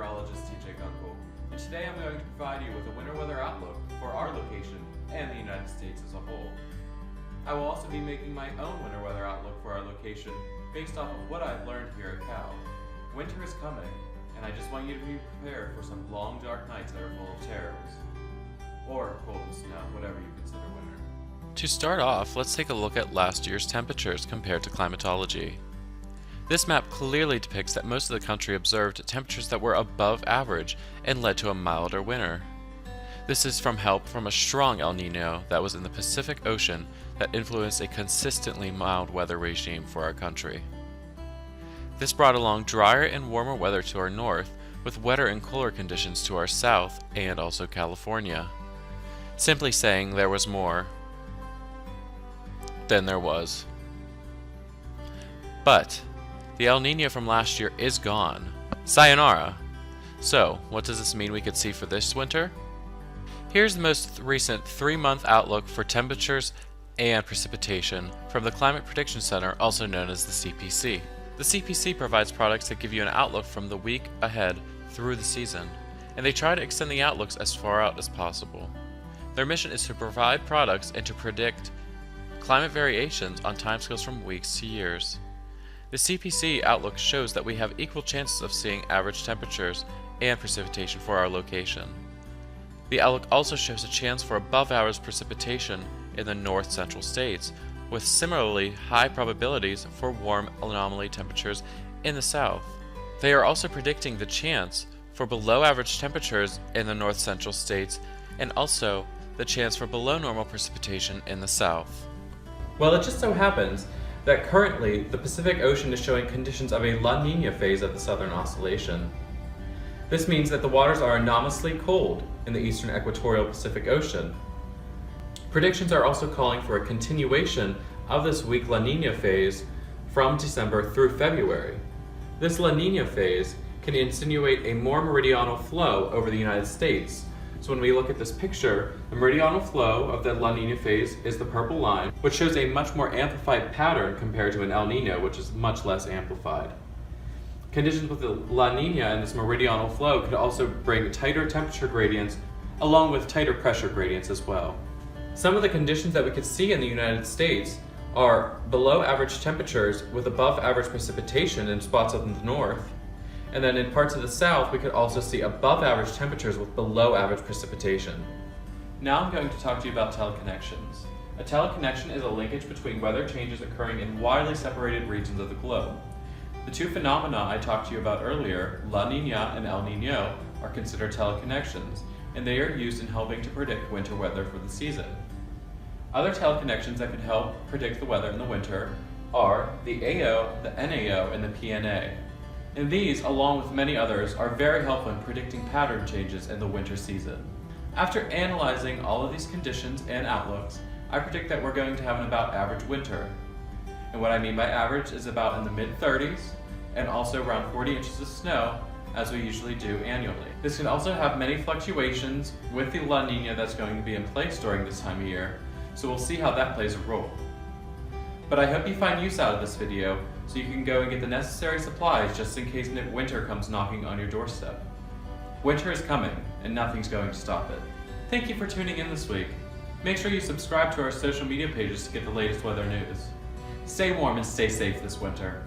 meteorologist TJ Gunk, and today I'm going to provide you with a winter weather outlook for our location and the United States as a whole. I will also be making my own winter weather outlook for our location based off of what I've learned here at Cal. Winter is coming, and I just want you to be prepared for some long dark nights that are full of terrors. Or cold and snow, whatever you consider winter. To start off, let's take a look at last year's temperatures compared to climatology. This map clearly depicts that most of the country observed temperatures that were above average and led to a milder winter. This is from help from a strong El Nino that was in the Pacific Ocean that influenced a consistently mild weather regime for our country. This brought along drier and warmer weather to our north, with wetter and cooler conditions to our south and also California. Simply saying, there was more than there was. But the El Nino from last year is gone. Sayonara! So, what does this mean we could see for this winter? Here's the most recent 3-month outlook for temperatures and precipitation from the Climate Prediction Center, also known as the CPC. The CPC provides products that give you an outlook from the week ahead through the season, and they try to extend the outlooks as far out as possible. Their mission is to provide products and to predict climate variations on timescales from weeks to years. The CPC outlook shows that we have equal chances of seeing average temperatures and precipitation for our location. The outlook also shows a chance for above average precipitation in the north central states, with similarly high probabilities for warm anomaly temperatures in the south. They are also predicting the chance for below average temperatures in the north central states and also the chance for below normal precipitation in the south. Well, it just so happens that currently the Pacific Ocean is showing conditions of a La Nina phase of the Southern Oscillation. This means that the waters are anomalously cold in the eastern equatorial Pacific Ocean. Predictions are also calling for a continuation of this weak La Nina phase from December through February. This La Nina phase can insinuate a more meridional flow over the United States. So when we look at this picture, the meridional flow of the La Nina phase is the purple line, which shows a much more amplified pattern compared to an El Nino, which is much less amplified. Conditions with the La Nina and this meridional flow could also bring tighter temperature gradients along with tighter pressure gradients as well. Some of the conditions that we could see in the United States are below average temperatures with above average precipitation in spots of the north. And then in parts of the south, we could also see above average temperatures with below average precipitation. Now I'm going to talk to you about teleconnections. A teleconnection is a linkage between weather changes occurring in widely separated regions of the globe. The two phenomena I talked to you about earlier, La Nina and El Nino, are considered teleconnections, and they are used in helping to predict winter weather for the season. Other teleconnections that could help predict the weather in the winter are the AO, the NAO, and the PNA. And these, along with many others, are very helpful in predicting pattern changes in the winter season. After analyzing all of these conditions and outlooks, I predict that we're going to have an about average winter. And what I mean by average is about in the mid-30s and also around 40 inches of snow, as we usually do annually. This can also have many fluctuations with the La Nina that's going to be in place during this time of year, so we'll see how that plays a role. But I hope you find use out of this video so you can go and get the necessary supplies just in case winter comes knocking on your doorstep. Winter is coming, and nothing's going to stop it. Thank you for tuning in this week. Make sure you subscribe to our social media pages to get the latest weather news. Stay warm and stay safe this winter.